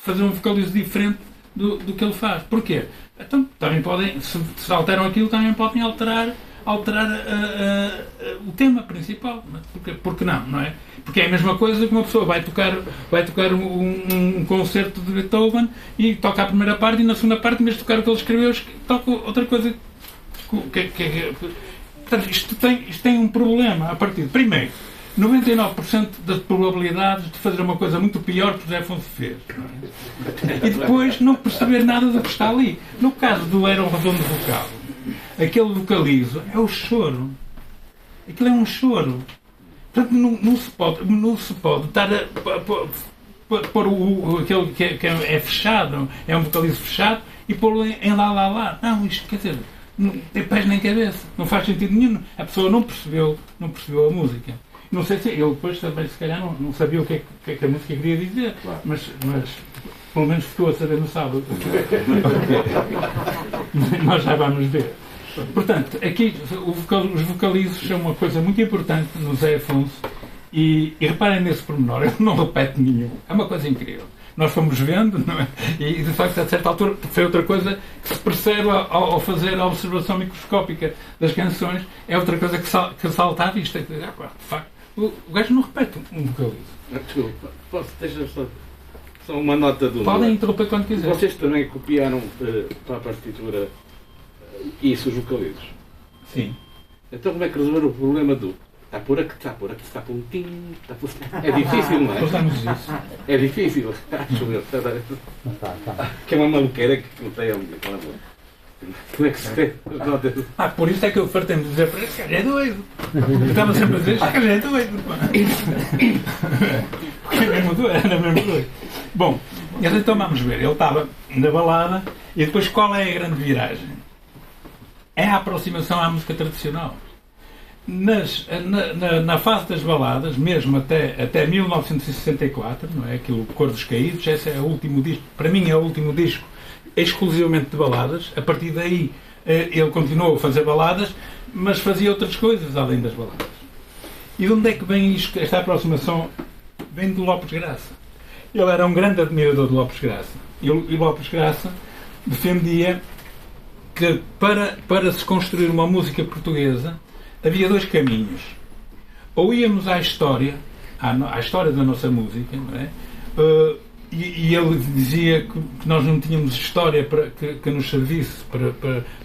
fazer um vocalizo diferente do que ele faz. Porquê? Então, também podem, se alteram aquilo, também podem alterar o tema principal. Porque não é? Porque é a mesma coisa que uma pessoa vai tocar um concerto de Beethoven e toca a primeira parte e na segunda parte, em vez de tocar o que ele escreveu, toca outra coisa. Portanto, isto tem um problema a partir de, primeiro, 99% das probabilidades de fazer uma coisa muito pior que o José Afonso fez. Não é? E depois não perceber nada do que está ali. No caso do Era um Redondo Vocal, aquele vocalizo é o choro. Aquilo é um choro. Portanto, não se pode estar a pôr aquele que é fechado, é um vocalizo fechado, e pô-lo em lá. Não, isto quer dizer, não tem pés nem cabeça. Não faz sentido nenhum. A pessoa não percebeu a música. Não sei se ele depois também, se calhar, não sabia o que é que a música queria dizer, claro. mas pelo menos ficou a saber no sábado. Nós já vamos ver. Portanto, aqui os vocalizos são uma coisa muito importante no Zé Afonso e reparem nesse pormenor, ele não repete nenhum. É uma coisa incrível. Nós fomos vendo, não é? E de facto, a certa altura, foi outra coisa que se percebe ao fazer a observação microscópica das canções, é outra coisa que salta à vista. De facto, o gajo não repete um vocalizo. Desculpa, deixa só uma nota do. Podem interromper quando quiser. Vocês também copiaram para a partitura isso, os vocalizos? Sim. Então como é que resolveram o problema do está por aqui, está pontinho, está por... É difícil, não é? Usamos isso. É difícil, acho eu. Que é uma maluqueira que não tem aquela. Como é que se tem? Por isso é que eu fartei-me de dizer para esse cara é doido. Eu estava sempre a dizer, este cara é doido. Porque era mesmo doido. Bom, então vamos ver. Ele estava na balada e depois qual é a grande viragem? É a aproximação à música tradicional. Na fase das baladas, mesmo até 1964, não é? Aquilo Cor dos Caídos, esse é o último disco, para mim é o último disco exclusivamente de baladas. A partir daí ele continuou a fazer baladas, mas fazia outras coisas além das baladas. E de onde é que vem esta aproximação? Vem do Lopes Graça. Ele era um grande admirador de Lopes Graça. E Lopes Graça defendia que para se construir uma música portuguesa havia dois caminhos. Ou íamos à história da nossa música, não é? E ele dizia que nós não tínhamos história que nos servisse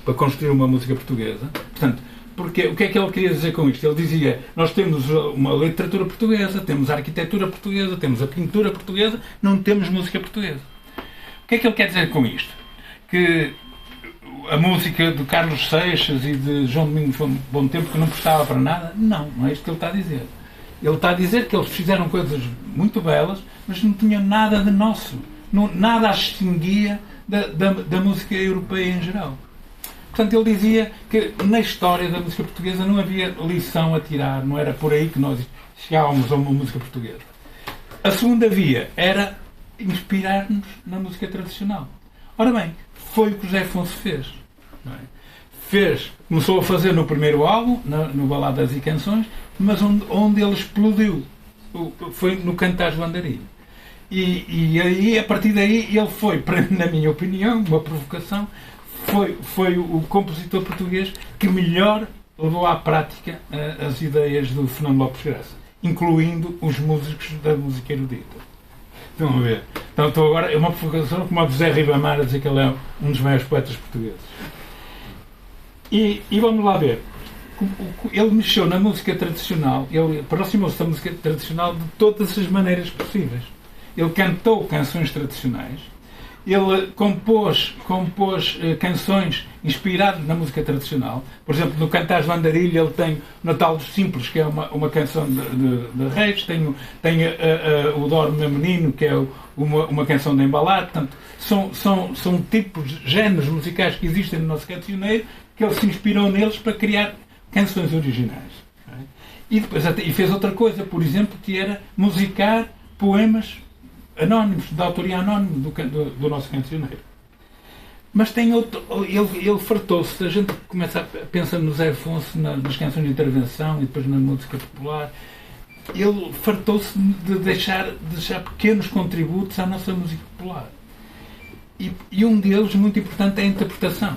para construir uma música portuguesa. Portanto, porque, o que é que ele queria dizer com isto? Ele dizia, nós temos uma literatura portuguesa, temos a arquitetura portuguesa, temos a pintura portuguesa, não temos música portuguesa. O que é que ele quer dizer com isto? Que a música de Carlos Seixas e de João Domingos Bom Tempo que não prestava para nada? Não é isto que ele está a dizer. Ele está a dizer que eles fizeram coisas muito belas, mas não tinham nada de nosso. Nada as distinguia da música europeia em geral. Portanto, ele dizia que na história da música portuguesa não havia lição a tirar, não era por aí que nós chegávamos a uma música portuguesa. A segunda via era inspirar-nos na música tradicional. Ora bem, foi o que José Afonso fez. Não é? Começou a fazer no primeiro álbum, no Baladas e Canções, mas onde ele explodiu foi no Cantares do Andarilho. E aí, a partir daí, ele foi, na minha opinião, uma provocação, foi o compositor português que melhor levou à prática as ideias do Fernando Lopes Graça, incluindo os músicos da música erudita. Estão a ver? Então, agora, é uma provocação como a de José Ribamar a dizer que ele é um dos maiores poetas portugueses. E vamos lá ver. Ele mexeu na música tradicional, ele aproximou-se da música tradicional de todas as maneiras possíveis. Ele cantou canções tradicionais, ele compôs canções inspiradas na música tradicional. Por exemplo, no Cantares do Andarilho ele tem o Natal dos Simples, que é uma canção de reis, tem o Dorme Meu Menino, que é uma canção de embalar. Portanto, são tipos, géneros musicais que existem no nosso cancioneiro, que ele se inspirou neles para criar canções originais. E depois e fez outra coisa, por exemplo, que era musicar poemas anónimos, de autoria anónima do nosso cancioneiro. Mas tem outro. Ele fartou-se. A gente começa a pensar no Zé Afonso, nas canções de intervenção e depois na música popular. ele fartou-se de deixar pequenos contributos à nossa música popular. E um deles, muito importante, é a interpretação.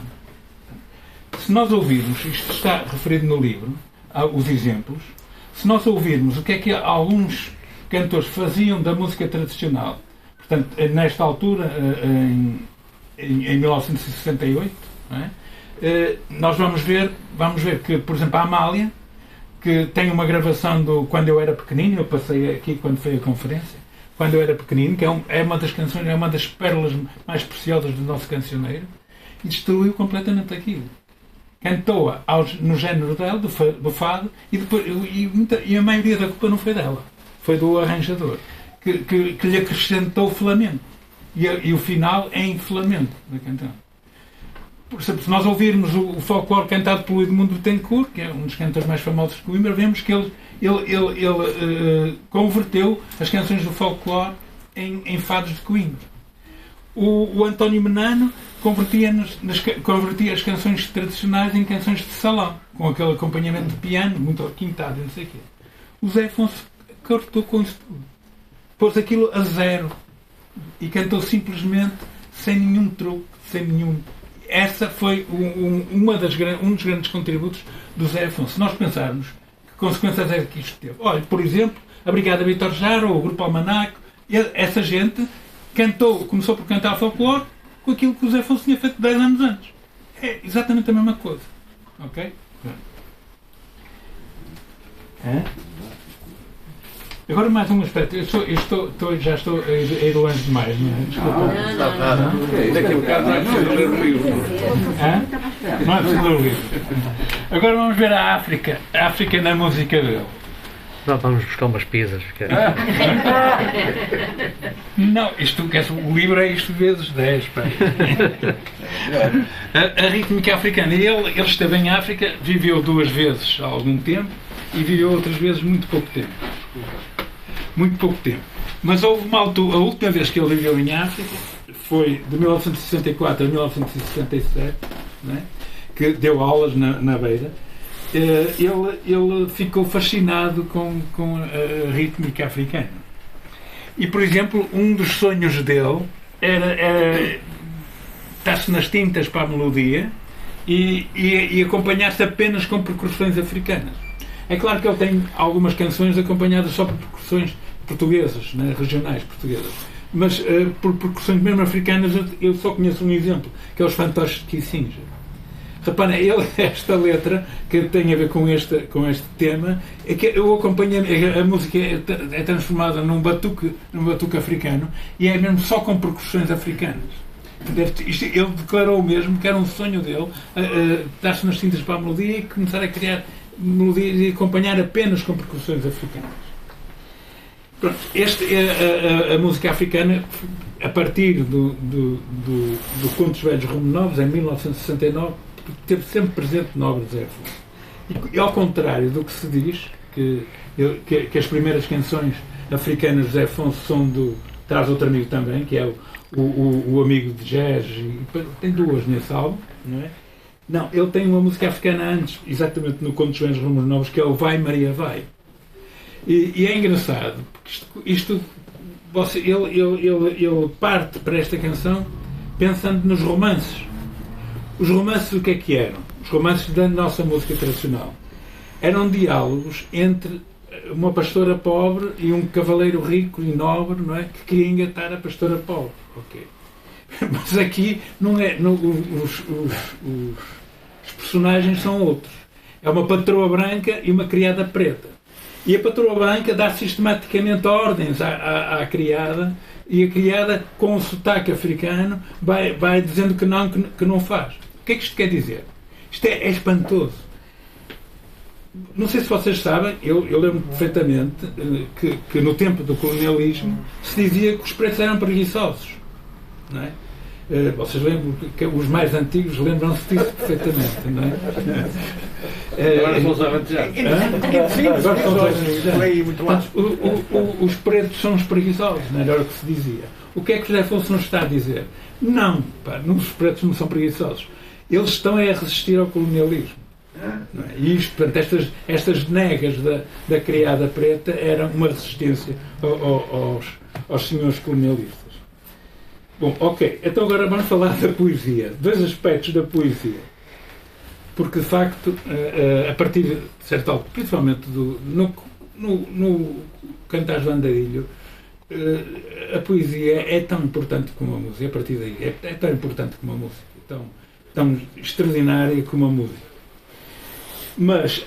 Se nós ouvirmos, isto está referido no livro, os exemplos, se nós ouvirmos o que é que alguns cantores faziam da música tradicional, portanto, nesta altura, em 1968, não é? Nós vamos ver que, por exemplo, a Amália, que tem uma gravação do Quando Eu Era Pequenino, eu passei aqui quando foi a conferência, Quando Eu Era Pequenino, que é uma das canções, é uma das pérolas mais preciosas do nosso cancioneiro, e destruiu completamente aquilo. Cantou-a no género dela, do fado, e a maioria da culpa não foi dela, foi do arranjador, que lhe acrescentou o flamenco. E o final é em flamenco da canção. Por exemplo, se nós ouvirmos o folclore cantado pelo Edmundo Betancourt, que é um dos cantores mais famosos de Coimbra, vemos que ele converteu as canções do folclore em fados de Coimbra. O António Menano convertia as canções tradicionais em canções de salão, com aquele acompanhamento de piano, muito requintado, não sei o quê. O Zé Afonso cortou com isso tudo. Pôs aquilo a zero e cantou simplesmente sem nenhum truque, sem nenhum... Essa foi um dos grandes contributos do Zé Afonso. Se nós pensarmos que consequências é que isto teve. Olha, por exemplo, a Brigada Vítor Jara ou o Grupo Almanaco, essa gente começou por cantar folclore com aquilo que o Zé Afonso tinha feito 10 anos antes. É exatamente a mesma coisa. Ok? Agora mais um aspecto. Já estou a ir longe demais, não é? Desculpa. Não. Daqui a bocado não é preciso ler o livro. Não é preciso ler o livro. Agora vamos ver a África. A África na música dele. Não, vamos buscar umas pizzas. Não, o livro é isto vezes 10. A rítmica africana. Ele esteve em África, viveu 2 vezes há algum tempo e viveu outras vezes muito pouco tempo. Muito pouco tempo. Mas houve uma altura, a última vez que ele viveu em África foi de 1964 a 1967, né, que deu aulas na Beira. Ele ficou fascinado com a rítmica africana. E, por exemplo, um dos sonhos dele era estar-se nas tintas para a melodia e acompanhar-se apenas com percussões africanas. É claro que ele tem algumas canções acompanhadas só por percussões portuguesas, né, regionais portuguesas. Mas por percussões mesmo africanas eu só conheço um exemplo, que é os fantoches de Kissinger. Repara, esta letra que tem a ver com este tema, é que eu acompanho, a música é transformada num batuque africano e é mesmo só com percussões africanas. Ele declarou mesmo que era um sonho dele dar-se nas tintas para a melodia e começar a criar melodias e acompanhar apenas com percussões africanas. Pronto, a música africana, a partir do Contos Velhos Rumo Novos, em 1969, esteve sempre presente na obra de Zé Afonso. E ao contrário do que se diz, que as primeiras canções africanas de Zé Afonso são do Traz Outro Amigo também, que é o amigo de jazz, e tem 2 nesse álbum, não é? Não, ele tem uma música africana antes, exatamente no Contos Velhos Rumos Novos, que é o Vai Maria Vai. E é engraçado, porque ele parte para esta canção pensando nos romances. Os romances o que eram? Os romances da nossa música tradicional. Eram diálogos entre uma pastora pobre e um cavaleiro rico e nobre, não é? Que queria engatar a pastora pobre. Okay. Mas aqui não é. Os personagens são outros. É uma patroa branca e uma criada preta. E a patroa branca dá sistematicamente ordens à criada, e a criada, com o sotaque africano, vai dizendo que não faz. O que é que isto quer dizer? Isto é espantoso. Não sei se vocês sabem, eu lembro perfeitamente que no tempo do colonialismo se dizia que os pretos eram preguiçosos. Não é? Vocês lembram, que os mais antigos lembram-se disso perfeitamente, não é? Agora são os avantejados. Os pretos são os preguiçosos, não era o que se dizia. O que é que o José Afonso nos está a dizer? Não, os pretos não são preguiçosos. Eles estão a resistir ao colonialismo. Não é? E isto, portanto, estas negas da criada preta eram uma resistência aos senhores colonialistas. Bom, ok, então agora vamos falar da poesia. Dois aspectos da poesia. Porque, de facto, a partir de certa altura, principalmente no Cantares do Andarilho, a poesia é tão importante como a música. A partir daí, é tão importante como a música. Tão extraordinária como a música. Mas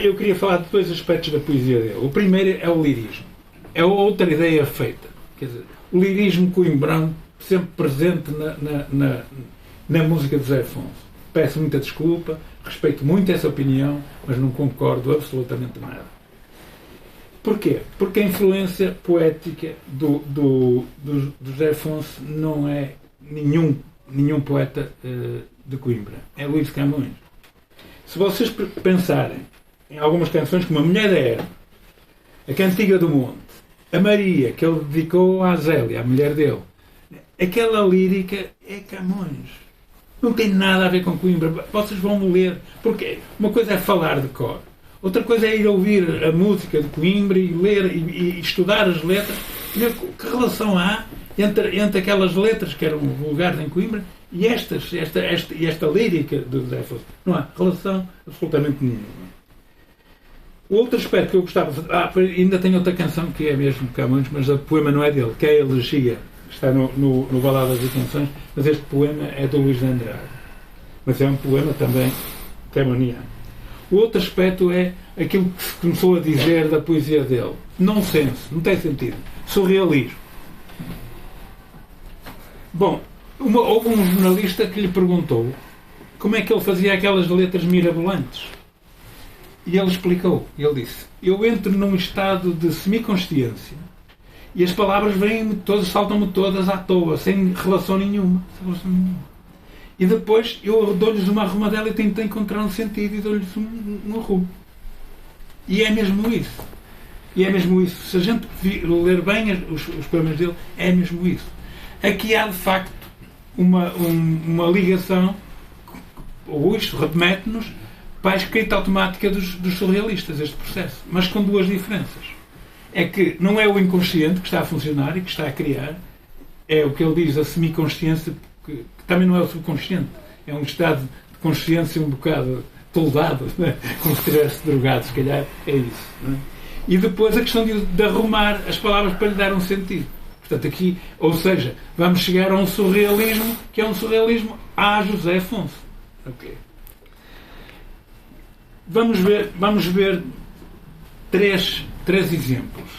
eu queria falar de dois aspectos da poesia dele. O primeiro é o lirismo. É outra ideia feita. Quer dizer, o lirismo coimbrão, sempre presente na música de José Afonso. Peço muita desculpa, respeito muito essa opinião, mas não concordo absolutamente nada. Porquê? Porque a influência poética do José Afonso não é nenhum poeta de Coimbra. É Luís de Camões. Se vocês pensarem em algumas canções como A Mulher da Erva, A Cantiga do Monte, A Maria, que ele dedicou à Zélia, a mulher dele, aquela lírica é Camões. Não tem nada a ver com Coimbra. Vocês vão ler. Porque uma coisa é falar de cor. Outra coisa é ir ouvir a música de Coimbra e ler e estudar as letras. Ver que relação há entre aquelas letras que eram vulgares em Coimbra e esta lírica do José Afonso. Não há relação absolutamente nenhuma. O outro aspecto que eu gostava... ainda tem outra canção que é mesmo Camões, mas o poema não é dele, que é a Elegia. Está no Baladas e Canções, mas este poema é do Luís de Andrade. Mas é um poema também camoniano. O outro aspecto é aquilo que se começou a dizer da poesia dele. Nonsense, não tem sentido. Surrealismo. Bom, houve um jornalista que lhe perguntou como é que ele fazia aquelas letras mirabolantes. E ele explicou. Ele disse: eu entro num estado de semiconsciência e as palavras vêm-me todas, saltam-me todas à toa, sem relação nenhuma. E depois eu dou-lhes uma arrumadela e tento encontrar um sentido e dou-lhes um arrumo. E é mesmo isso. E é mesmo isso. Se a gente ler bem os poemas dele, é mesmo isso. Aqui há, de facto, uma ligação, ou isto remete-nos para a escrita automática dos surrealistas, este processo. Mas com duas diferenças. É que não é o inconsciente que está a funcionar e que está a criar, é o que ele diz, a semiconsciência, que também não é o subconsciente, é um estado de consciência um bocado toldado, né? Como se estivesse drogado, se calhar é isso. Né? E depois a questão de arrumar as palavras para lhe dar um sentido. Portanto, aqui, ou seja, vamos chegar a um surrealismo, que é um surrealismo a José Afonso. Okay. Vamos ver três exemplos.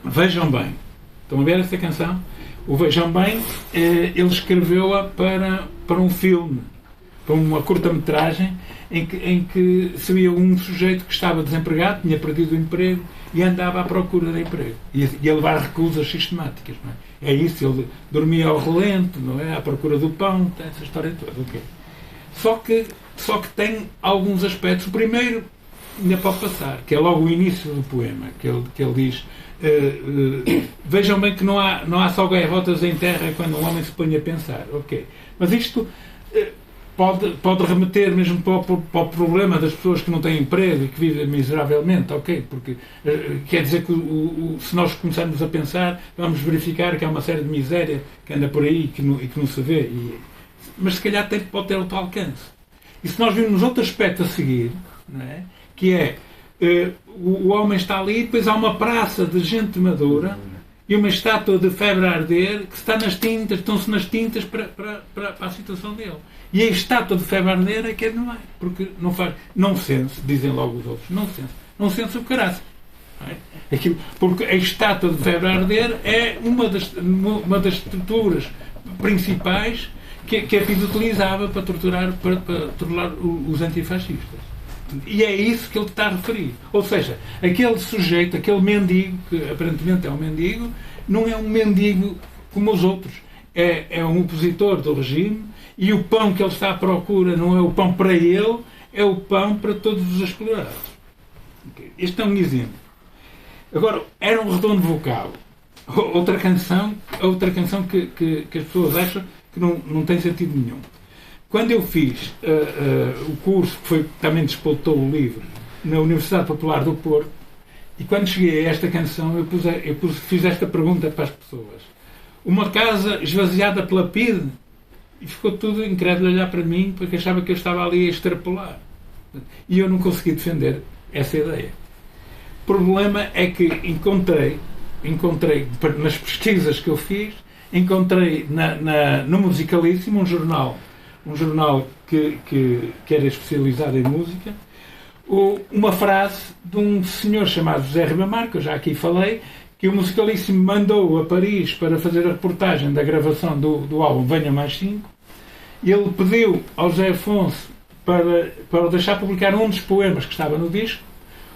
Vejam bem. Estão a ver esta canção? O Vejam Bem, ele escreveu-a para um filme, para uma curta-metragem, em que seria um sujeito que estava desempregado, tinha perdido o emprego e andava à procura de emprego. E a levar recusas sistemáticas. Não é? É isso, ele dormia ao relento, não é? À procura do pão, essa história toda. Okay. Só que tem alguns aspectos. O primeiro ainda pode passar, que é logo o início do poema, que ele diz: vejam bem que não há só gaivotas em terra quando um homem se põe a pensar. Ok. Mas isto pode remeter mesmo para o problema das pessoas que não têm emprego e que vivem miseravelmente, ok? Porque quer dizer que se nós começarmos a pensar, vamos verificar que há uma série de miséria que anda por aí e que não se vê. Mas se calhar pode ter outro alcance. E se nós virmos outro aspecto a seguir, não é? Que é o homem está ali e depois há uma praça de gente madura e uma estátua de febre a arder que está nas tintas, estão-se nas tintas para a situação dele. E a estátua de febre a arder é que não é, porque não faz nonsense, dizem logo os outros, nonsense o caralho. É? Porque a estátua de febre a arder é uma das estruturas principais que a FIDE utilizava para torturar os antifascistas. E é isso que ele está a referir. Ou seja, aquele sujeito, aquele mendigo, que aparentemente é um mendigo, não é um mendigo como os outros. É um opositor do regime e o pão que ele está à procura não é o pão para ele, é o pão para todos os explorados. Este é um exemplo. Agora, era um redondo vocal. Outra canção que as pessoas acham que não tem sentido nenhum. quando eu fiz o curso, que foi também despoltou o livro, na Universidade Popular do Porto, e quando cheguei a esta canção, fiz esta pergunta para as pessoas. Uma casa esvaziada pela PIDE? E ficou tudo incrédulo a olhar para mim, porque achava que eu estava ali a extrapolar. E eu não consegui defender essa ideia. O problema é que encontrei nas pesquisas que eu fiz, encontrei no Musicalíssimo, um jornal que era especializado em música, uma frase de um senhor chamado José Ribamar, que eu já aqui falei, que o Musicalíssimo mandou a Paris para fazer a reportagem da gravação do álbum Venha Mais 5, e ele pediu ao José Afonso para deixar publicar um dos poemas que estava no disco.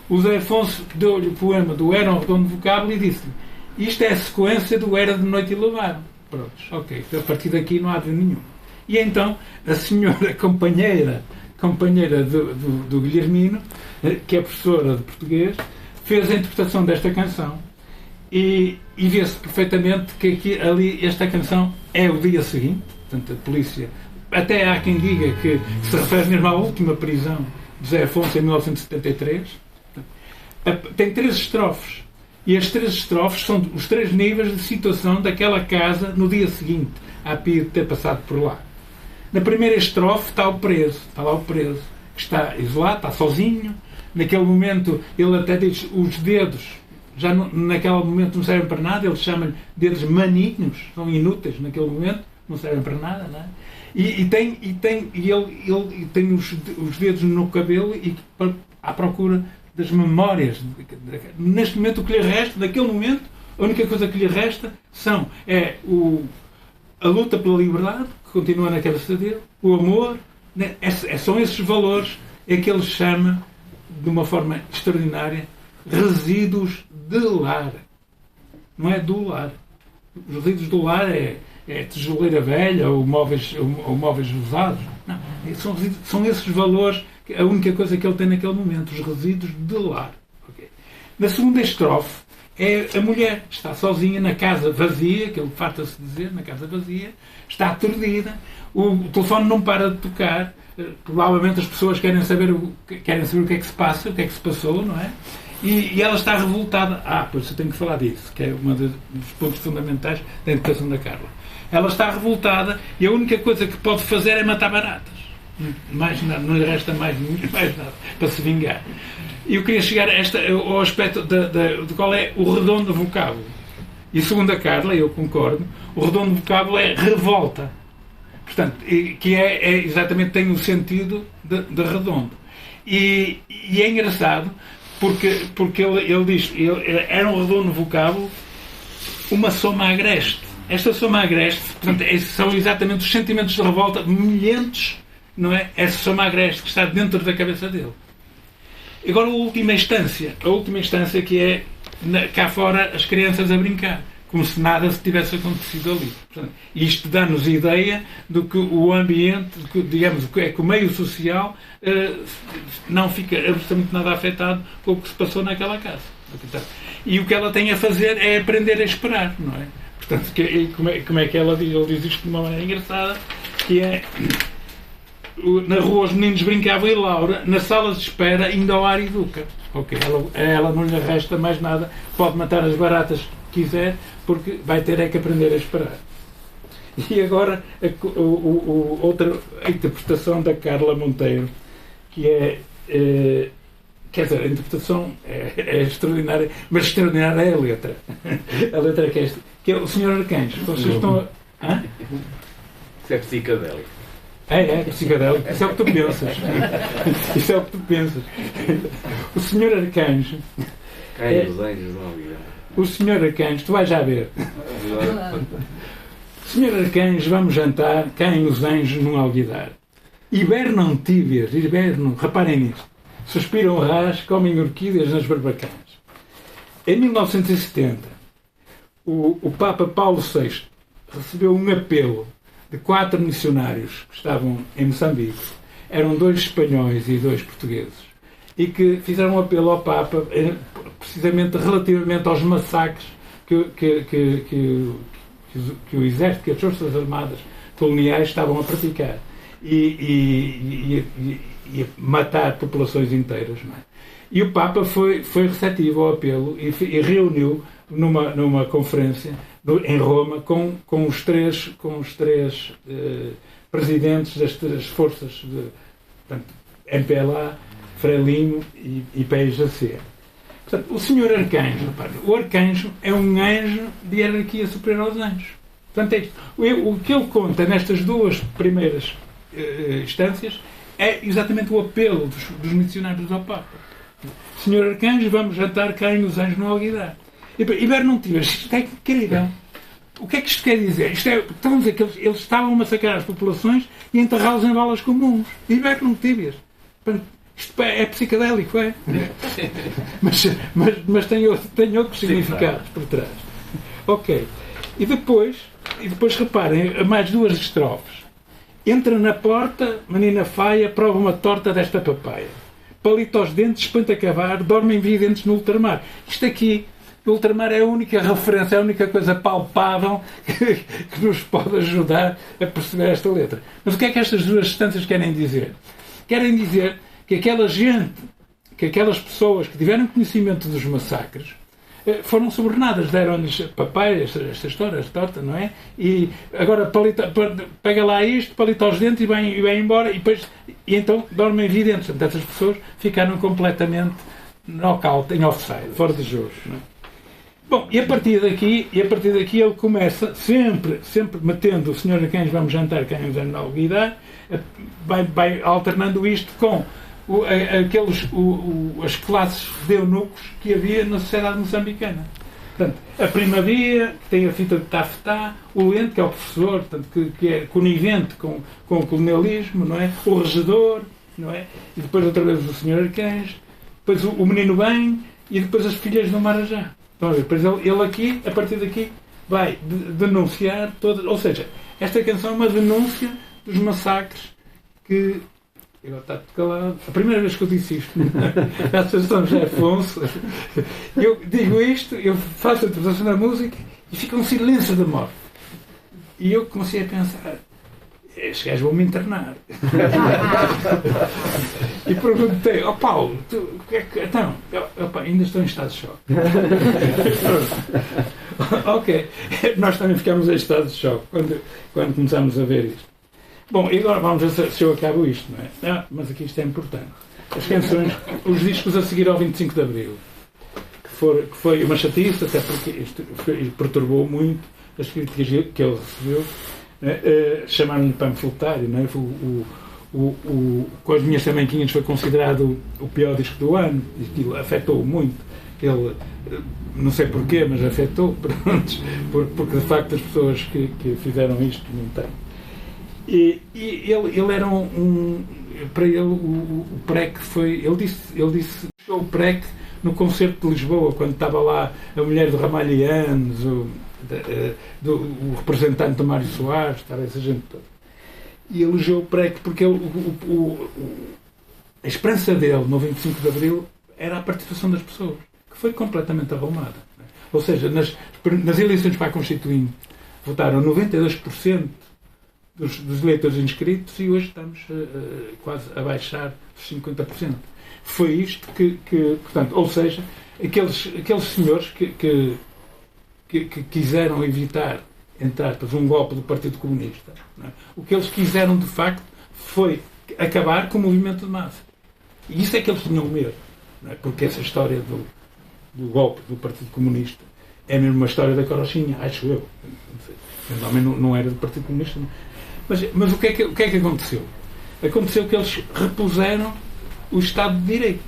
O José Afonso deu-lhe o poema do Era um Redondo Vocábulo e disse-lhe: isto é a sequência do Era de Noite Elevado. Prontos, ok, a partir daqui não há de nenhum. E então a senhora companheira do Guilhermino, que é professora de português, fez a interpretação desta canção e vê-se perfeitamente que ali esta canção é o dia seguinte. Portanto, a polícia, até há quem diga que se refere mesmo à última prisão de José Afonso em 1973. Tem 3 estrofes. E as 3 estrofes são os 3 níveis de situação daquela casa no dia seguinte à PIDE ter passado por lá. Na primeira estrofe está lá o preso, que está isolado, está sozinho. Naquele momento ele até diz os dedos, já naquele momento não servem para nada, ele chama-lhe dedos maninhos, são inúteis naquele momento, não servem para nada, não é? E ele tem os dedos no cabelo e à procura das memórias. Neste momento o que lhe resta, naquele momento, a única coisa que lhe resta a luta pela liberdade, que continua na cabeça dele, o amor, né? São esses valores que ele chama, de uma forma extraordinária, resíduos de lar. Não é do lar. Os resíduos do lar é tijoleira velha ou móveis usados. Não, são esses valores, a única coisa que ele tem naquele momento, os resíduos de lar. Okay. Na segunda estrofe é a mulher, está sozinha na casa vazia, que ele farta-se dizer, na casa vazia, está aturdida, o telefone não para de tocar, provavelmente as pessoas querem saber o que é que se passa, o que é que se passou, não é? E ela está revoltada. Pois eu tenho que falar disso, que é um dos pontos fundamentais da educação da Carla. Ela está revoltada e a única coisa que pode fazer é matar baratas. Mais nada, não lhe resta mais nada para se vingar. E eu queria chegar ao aspecto de qual é o redondo vocábulo. E segundo a Carla, eu concordo, o redondo vocábulo é revolta. Portanto, que exatamente tem o sentido de redondo. E é engraçado porque ele diz, era um redondo vocábulo, uma soma agreste. Esta soma agreste, portanto, são exatamente os sentimentos de revolta milhentos, não é? Essa soma agreste que está dentro da cabeça dele. Agora a última instância que é cá fora as crianças a brincar, como se nada se tivesse acontecido ali. Portanto, isto dá-nos a ideia de que o ambiente, digamos, que o meio social não fica absolutamente nada afetado com o que se passou naquela casa. E o que ela tem a fazer é aprender a esperar, não é? Portanto, como é que ela diz? Ele diz isto de uma maneira engraçada, que é: na rua os meninos brincavam e Laura, na sala de espera, ainda ao ar educa. Ok, ela não lhe resta mais nada, pode matar as baratas que quiser, porque vai ter que aprender a esperar. E agora outra interpretação da Carla Monteiro, que quer dizer, a interpretação é extraordinária, mas extraordinária é a letra. A letra é que é o Senhor Arcanjo. Vocês estão a... Isso é psicadélico. É psicadélico. Isso é o que tu pensas. Isso é o que tu pensas. O Senhor Arcanjo... Os anjos não viram. O Senhor Arcanjo, tu vais já ver. Senhor Arcanjo, vamos jantar, caem os anjos num alguidar. Hibernam tíbias, reparem nisto. Suspiram rás, comem orquídeas nas barbacãs. Em 1970, o Papa Paulo VI recebeu um apelo de 4 missionários que estavam em Moçambique. Eram 2 espanhóis e 2 portugueses. E que fizeram um apelo ao Papa, precisamente relativamente aos massacres que o exército, que as forças armadas coloniais estavam a praticar. e matar populações inteiras. Não é? E o Papa foi receptivo ao apelo e reuniu numa conferência em Roma com os três presidentes das três forças, portanto, MPLA, Frelimo e PSJC. Portanto, o senhor arcanjo, o arcanjo é um anjo de hierarquia superior aos anjos. Portanto, o que ele conta nestas duas primeiras instâncias é exatamente o apelo dos missionários ao Papa. Senhor arcanjo, vamos jantar cá nos anjos no Alguidar. E Bernão Tiras, isto é incrível. O que é que isto quer dizer? Estão a dizer que eles estavam a massacrar as populações e enterrá-los em valas comuns. E Bernão Tiras. Isto é psicadélico, é? mas tem outros significados por trás. Ok. E depois reparem, mais duas estrofes. Entra na porta, menina faia, prova uma torta desta papaya. Palito aos dentes, espanta acabar, dormem videntes no ultramar. Isto aqui, o ultramar é a única referência, é a única coisa palpável que nos pode ajudar a perceber esta letra. Mas o que é que estas duas instâncias querem dizer? Querem dizer que aquelas pessoas que tiveram conhecimento dos massacres foram subornadas, deram-lhes papel, esta história, esta torta, não é? E agora pega lá isto, palito aos dentes e vai embora, e então dormem videntes. Portanto, essas pessoas ficaram completamente knockout, em offside, fora de jogo. Não é? Bom, e a partir daqui ele começa, sempre metendo o senhor a quem vamos jantar, quem nos vamos alguidar, vai alternando isto com as classes de eunucos que havia na sociedade moçambicana. Portanto, a primavera, que tem a fita de tafetá, o lente, que é o professor, portanto, que é conivente com o colonialismo, não é? O regedor, não é? E depois outra vez o senhor arcanjo, depois o menino bem e depois as filhas do Marajá. Então, depois ele aqui, a partir daqui, vai denunciar todas. Ou seja, esta canção é uma denúncia dos massacres que. Agora está calado. A primeira vez que eu disse isto na Associação José Afonso, eu digo isto, eu faço a interpretação da música e fica um silêncio de morte. E eu comecei a pensar, estes gajos vão me internar. E perguntei, Paulo, o que é que. Então, ainda estou em estado de choque. Ok, nós também ficamos em estado de choque quando começamos a ver isto. Bom, e agora vamos ver se eu acabo isto, não é? Mas aqui isto é importante. As canções, os discos a seguir ao 25 de Abril, que foi uma chatice, até porque isto perturbou muito as críticas que ele recebeu, chamaram-lhe panfletário, não é? Com as minhas tamanquinhas foi considerado o pior disco do ano, e aquilo afetou muito. Ele, não sei porquê, mas afetou, porque de facto as pessoas que fizeram isto não têm. E ele era para ele o PREC foi, ele disse o PREC no concerto de Lisboa, quando estava lá a mulher do Ramalhianos, o representante do Mário Soares, estava essa gente toda. E elogiou o PREC porque a esperança dele no 25 de Abril era a participação das pessoas, que foi completamente arrumada. Ou seja, nas eleições para a Constituinte votaram 92% dos eleitores inscritos e hoje estamos quase a baixar dos 50%. Foi isto que portanto, ou seja, aqueles senhores que quiseram evitar, entre aspas, um golpe do Partido Comunista, não é? O que eles quiseram de facto foi acabar com o movimento de massa. E isso é que eles tinham medo, não é? Porque essa história do golpe do Partido Comunista é mesmo uma história da carochinha, acho eu. Não era do Partido Comunista, não. Mas o que é que aconteceu? Aconteceu que eles repuseram o Estado de Direito.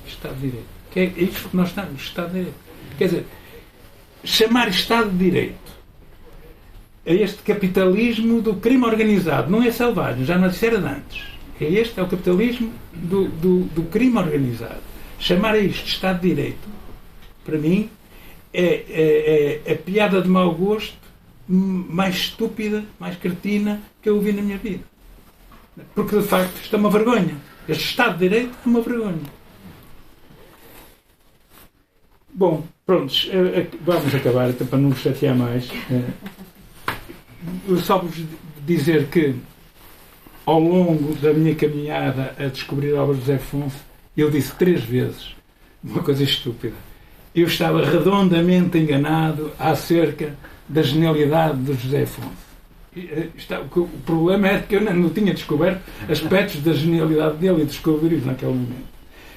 Estado de Direito. Que é isto que nós estamos, Estado de Direito. Quer dizer, chamar Estado de Direito a este capitalismo do crime organizado não é selvagem, já não era de antes. Este é o capitalismo do crime organizado. Chamar a isto Estado de Direito, para mim, é a piada de mau gosto mais estúpida, mais cretina que eu ouvi na minha vida. Porque, de facto, isto é uma vergonha. Este Estado de Direito é uma vergonha. Bom, prontos, vamos acabar, até para não vos chatear mais. Só vos dizer que ao longo da minha caminhada a descobrir a obra de José Afonso, ele disse 3 vezes uma coisa estúpida. Eu estava redondamente enganado acerca da genialidade de José Afonso. O problema é que eu não tinha descoberto aspectos da genialidade dele e descobri-os naquele momento.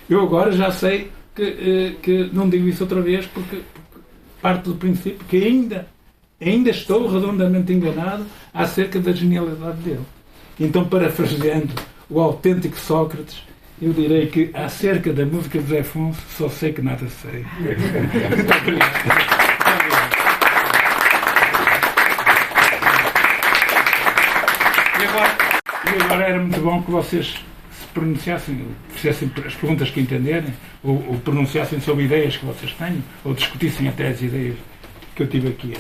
Eu agora já sei que não digo isso outra vez porque parte do princípio que ainda estou redondamente enganado acerca da genialidade dele. Então, parafraseando o autêntico Sócrates, eu direi que acerca da música de José Afonso só sei que nada sei. Muito obrigado. E agora era muito bom que vocês se pronunciassem, fizessem as perguntas que entenderem, ou pronunciassem sobre ideias que vocês tenham, ou discutissem até as ideias que eu tive aqui